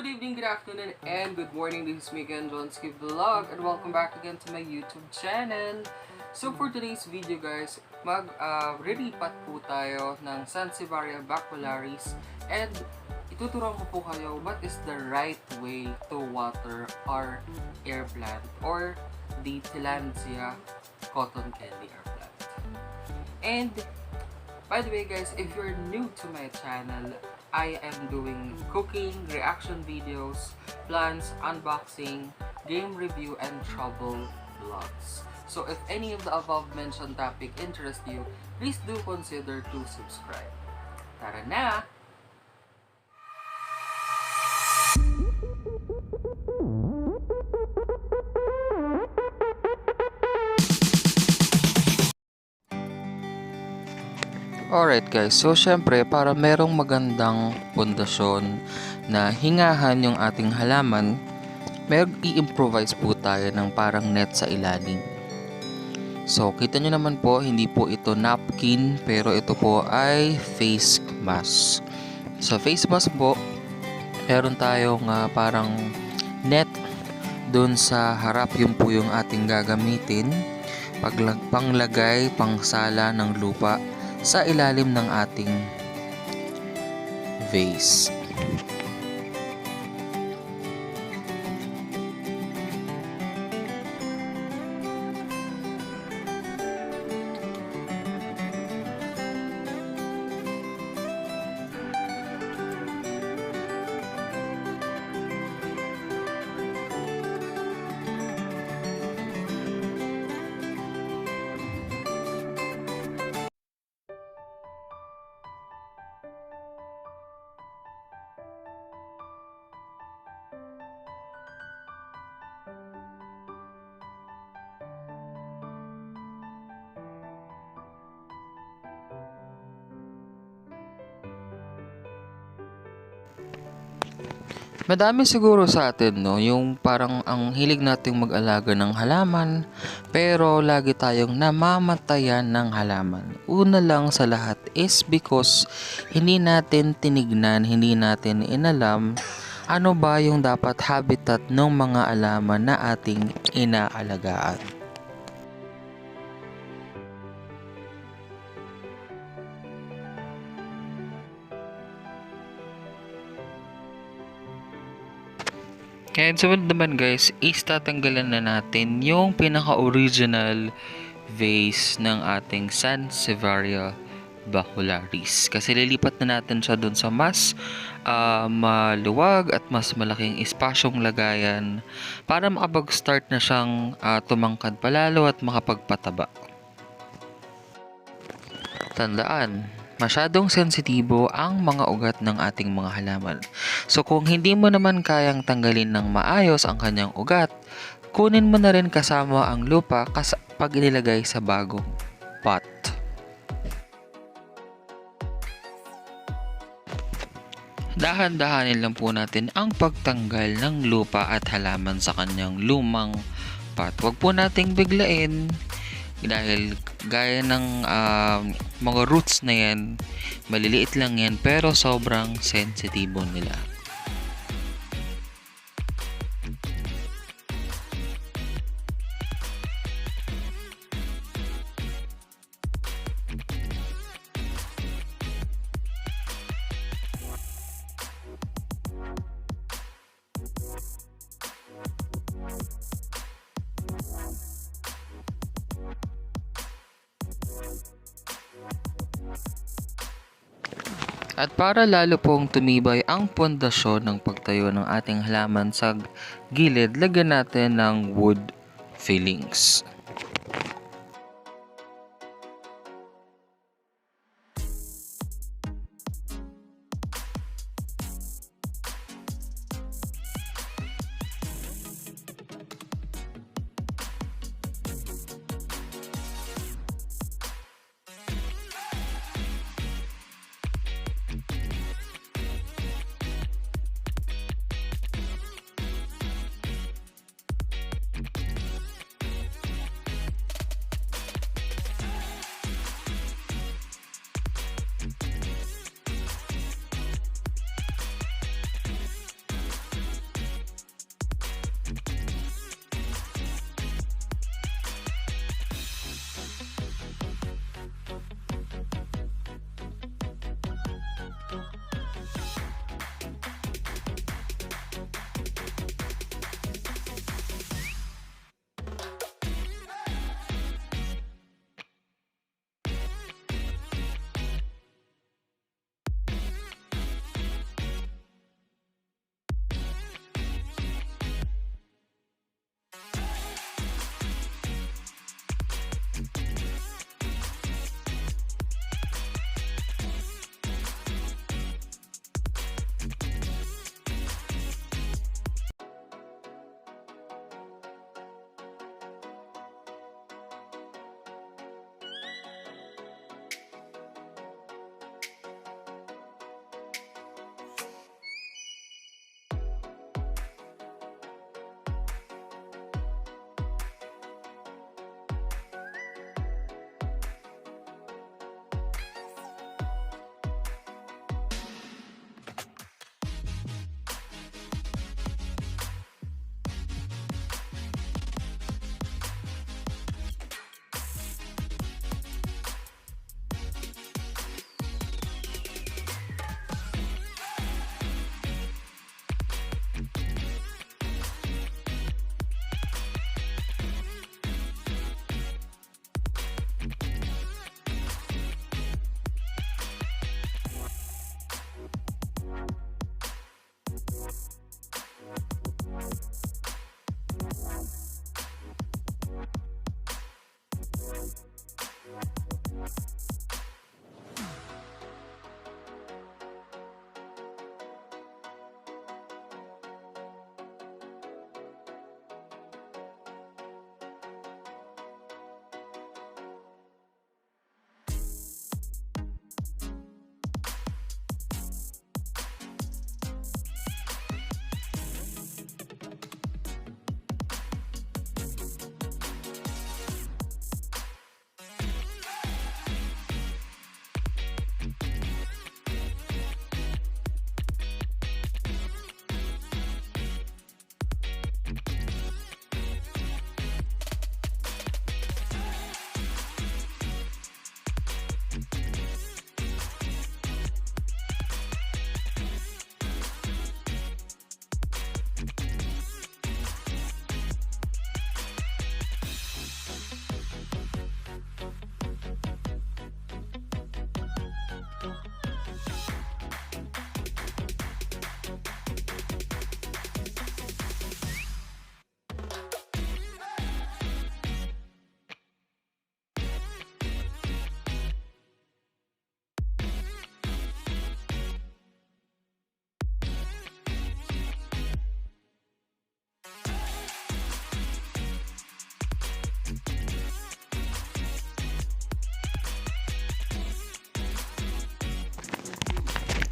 Good evening, good afternoon, and good morning. This is Mika and Johnski Vlog, and welcome back again to my YouTube channel. So for today's video guys, reripat po tayo ng Sansevieria Bacularis, and ituturuan ko po kayo what is the right way to water our air plant or the Tillandsia cotton candy air plant. And by the way guys, if you're new to my channel, I am doing cooking, reaction videos, plans, unboxing, game review, and travel vlogs. So if any of the above mentioned topic interests you, please do consider to subscribe. Tara na! Alright guys, so syempre para merong magandang pundasyon na hingahan yung ating halaman, i-improvise po tayo ng parang net sa ilalim. So kita nyo naman po, hindi po ito napkin, pero ito po ay face mask. Sa face mask po, meron tayong parang net dun sa harap, yun po yung ating gagamitin panglagay, pangsala ng lupa sa ilalim ng ating vase. Madami siguro sa atin, no, yung parang ang hilig nating mag-alaga ng halaman, pero lagi tayong namamatayan ng halaman. Una lang sa lahat is because hindi natin tinignan, hindi natin inalam ano ba yung dapat habitat ng mga halaman na ating inaalagaan. And sunod naman guys, is tatanggalan na natin yung pinaka-original vase ng ating Sansevieria Bacularis. Kasi lilipat na natin siya dun sa mas maluwag at mas malaking espasyong lagayan para makapag-start na siyang tumangkad palalo at makapagpataba. Tandaan, masyadong sensitibo ang mga ugat ng ating mga halaman. So kung hindi mo naman kayang tanggalin ng maayos ang kanyang ugat, kunin mo na rin kasama ang lupa pag inilagay sa bagong pot. Dahan-dahanin lang po natin ang pagtanggal ng lupa at halaman sa kanyang lumang pot. Huwag po nating biglain. Dahil gaya ng mga roots na yan, maliliit lang yan pero sobrang sensitibo nila. At para lalo pong tumibay ang pundasyon ng pagtayo ng ating halaman sa gilid, lagyan natin ng wood fillings.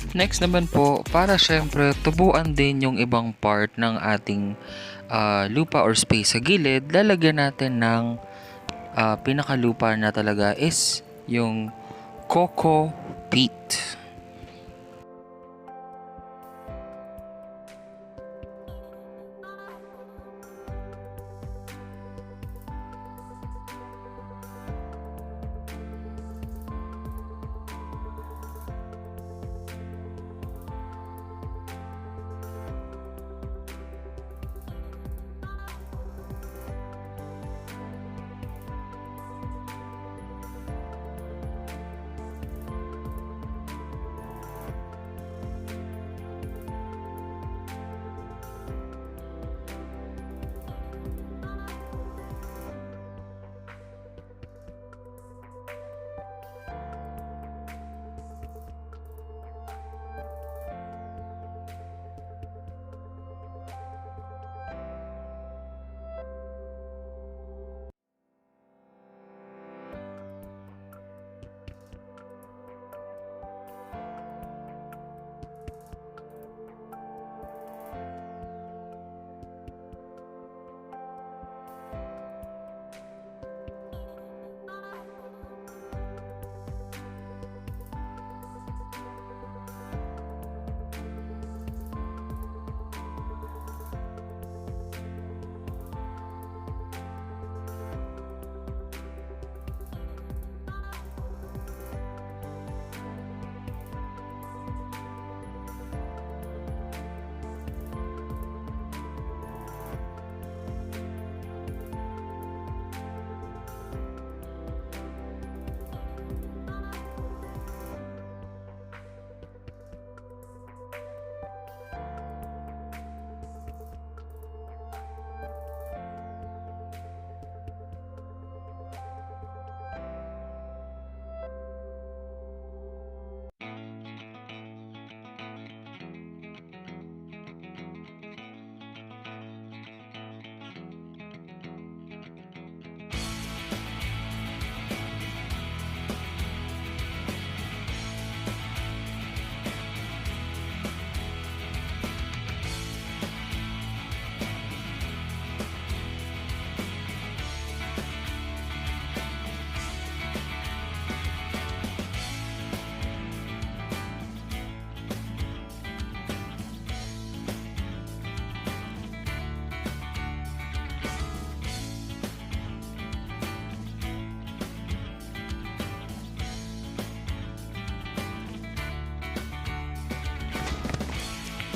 Next naman po, para syempre tubuan din yung ibang part ng ating lupa or space sa gilid, lalagyan natin ng pinakalupa na talaga is yung coco peat.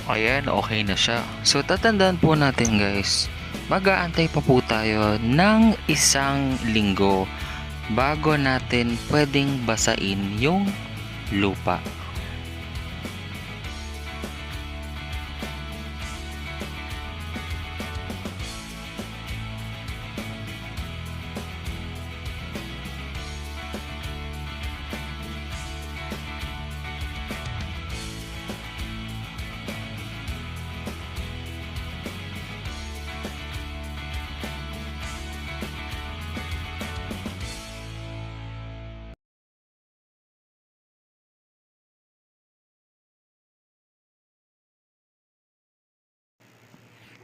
Ayan, okay na siya. So, tatandaan po natin guys, mag-aantay pa po tayo ng 1 linggo bago natin pwedeng basain yung lupa.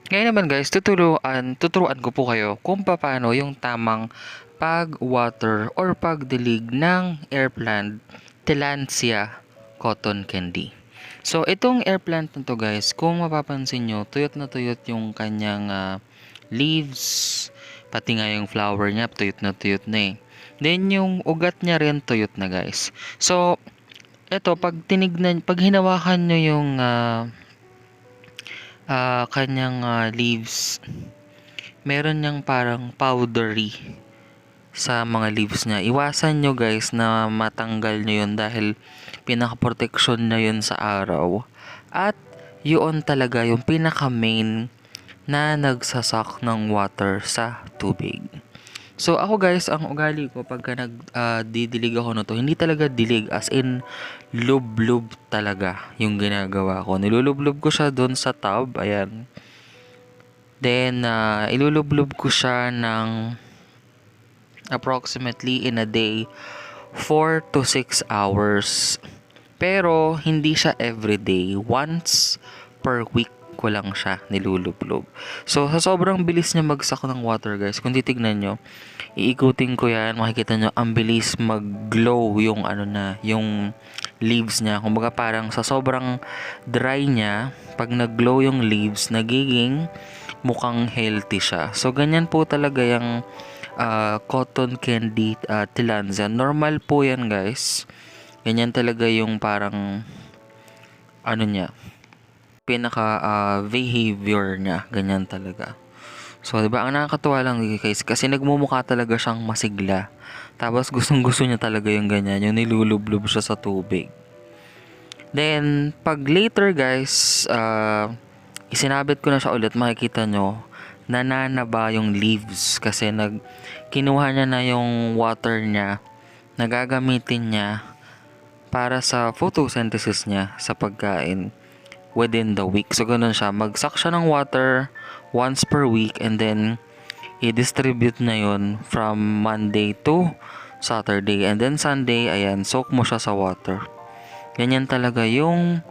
Ngayon naman guys, tuturuan ko po kayo kung paano yung tamang pag-water or pagdilig ng airplant Tillandsia cotton candy. So, itong airplant na to guys, kung mapapansin nyo, tuyot na tuyot yung kanyang leaves, pati nga yung flower niya, tuyot na eh. Then, yung ugat niya rin, tuyot na guys. So, eto, pag hinawakan nyo yung kanyang leaves, meron niyang parang powdery sa mga leaves niya. Iwasan nyo guys na matanggal nyo yun dahil pinaka-protection na yun sa araw. At yun talaga yung pinaka-main na nagsasak ng water sa tubig. So ako guys, ang ugali ko pagka didilig ako nito, hindi talaga dilig as in lub-lub talaga yung ginagawa ko. Nilulub-lub ko siya doon sa tub, ayan. Then ilulub-lub ko siya ng approximately in a day 4 to 6 hours. Pero hindi siya everyday. Once per week ko lang siya nilulublob. So sa sobrang bilis niya magsak ng water guys, kung titignan nyo, iikutin ko yan, makikita nyo ang bilis mag-glow yung yung leaves niya. Kumbaga parang sa sobrang dry niya, pag nag-glow yung leaves, nagiging mukhang healthy siya. So ganyan po talaga yung cotton candy Tillandsia. Normal po yan guys. Ganyan talaga yung parang niya, pinaka behavior niya, ganyan talaga. So, 'di ba, ang nakakatuwa lang guys kasi nagmumukha talaga siyang masigla. Tapos gustong-gusto niya talaga yung ganyan, yung nilulublob siya sa tubig. Then, pag later guys, isinabit ko na siya ulit, makikita nyo, nananaba yung leaves kasi kinuha niya na yung water niya, nagagamitin niya para sa photosynthesis niya sa pagkain within the week. So, ganun siya. Magsak siya ng water once per week and then i-distribute na yun from Monday to Saturday. And then Sunday, ayan, soak mo siya sa water. Ganyan talaga yung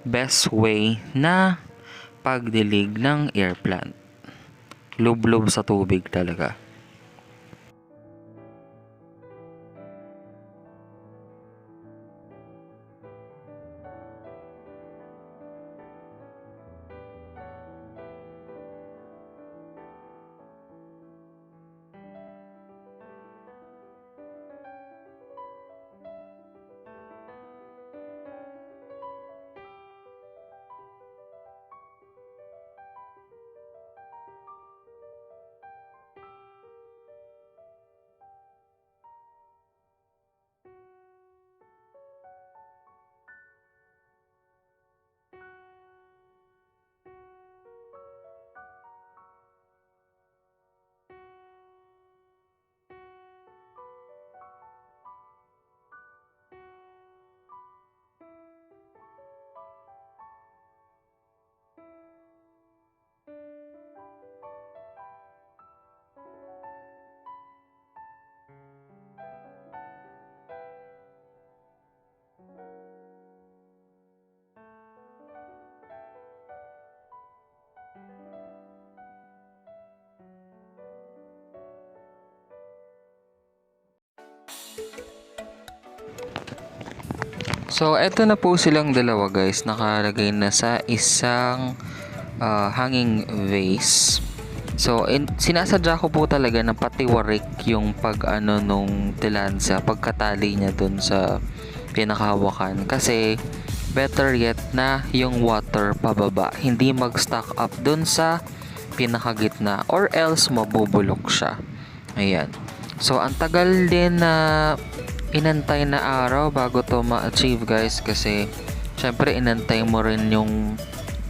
best way na pagdilig ng airplant. Lublob sa tubig talaga. So, eto na po silang dalawa guys. Nakalagay na sa isang hanging vase. So, sinasadya ko po talaga na patiwarik yung nung Tillandsia, pagkatali niya dun sa pinakahawakan. Kasi, better yet na yung water pababa. Hindi mag-stack up dun sa pinakagitna or else mabubulok siya. Ayan. So, ang tagal din na inantay na araw bago to ma-achieve guys kasi syempre inantay mo rin yung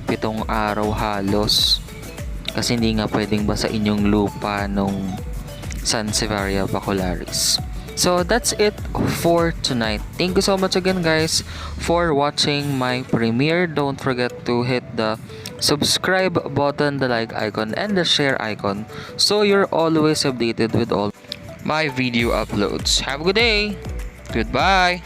7 araw halos kasi hindi nga pwedeng basain yung lupa nung Sansevieria Bacularis. So that's it for tonight. Thank you so much again guys for watching my premiere. Don't forget to hit the subscribe button, the like icon, and the share icon so you're always updated with all my video uploads. Have a good day. Goodbye.